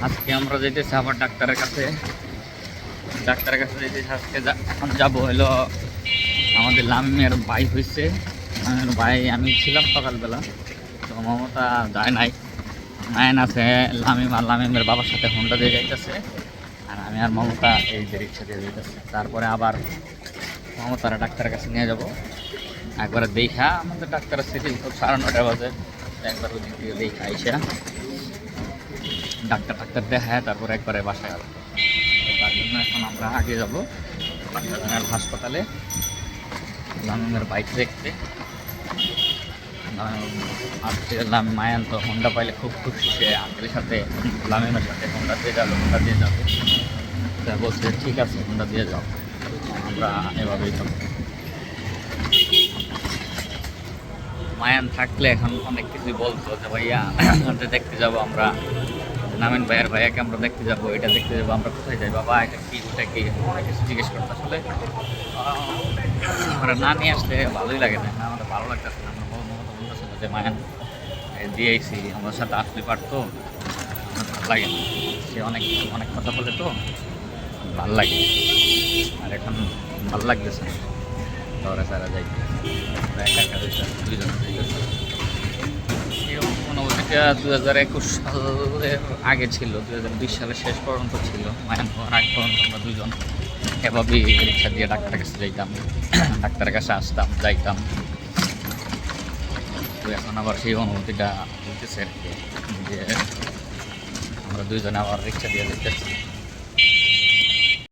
আজকে আমরা যেতেছি আবার ডাক্তারের কাছে যেতেছি আজকে। এখন যাবো হলো আমাদের লামিমের ভাই হয়েছে। লামিমের ভাই আমি ছিলাম সকালবেলা, তো মমতা যায় নাই। মায়ন আছে লামিম, আর লামিমের বাবার সাথে হোন্ডা দিয়ে যাইতেছে, আর আমি আর মমতা এই যে রিক্সা দিয়ে যাইতেছে। তারপরে আবার মমতারা ডাক্তারের কাছে নিয়ে যাব। একবারে দেখা আমাদের ডাক্তারের সিটি 9:30 বাজে, একবার ওদিক দিয়ে দেখা আইসা ডাক্তার দেখায় তারপরে একবারে বাসায় আসবো। তার জন্য এখন আমরা আগে যাবো হাসপাতালে লামিমের বাইক দেখতে। মায়ান তো হোন্ডা পাইলে খুব খুশি, সে আঙ্কেলের সাথে লামিমের সাথে হোন্ডা দিয়ে যাবে। তা বলছে ঠিক আছে হোন্ডা দিয়ে যাও, আমরা এভাবেই যাবো। মায়ান থাকলে এখন অনেক কিছুই বলতো যে ভাইয়া দেখতে যাবো আমরা, নামিন ভাইয়ের ভাইয়াকে আমরা দেখতে যাবো, এটা দেখতে যাবো, আমরা কোথায় যাই বাবা, এটা কি ওটা কি, অনেক কিছু জিজ্ঞেস করতে। আসলে আমরা না নিয়ে আসলে ভালোই লাগে না, আমাদের ভালো লাগতেছে না। আমরা মমতা বলতেছিল যে মায়ান দিয়েছি আমার সাথে আসলে পারতো, ভালো লাগে না। সে অনেক অনেক কথা বলে তো ভাল লাগে, আর এখন ভালো লাগতেছে না। দৌড়ে সারা যাইতে একা একা দুইজন যাইতেছে। এরকম অনুভূতিটা 2021 সালের আগে ছিল, 2020 সালের শেষ পর্যন্ত ছিল। মায়ান হওয়ার আগ পর্যন্ত আমরা দুজন এভাবেই রিক্সা দিয়ে ডাক্তারের কাছে যাইতাম, ডাক্তারের কাছে আসতাম যাইতাম। তো এখন আবার সেই অনুভূতিটা হইতেছে আর কি, যে আমরা দুইজনে আবার রিক্সা দিয়ে যাইতেছি।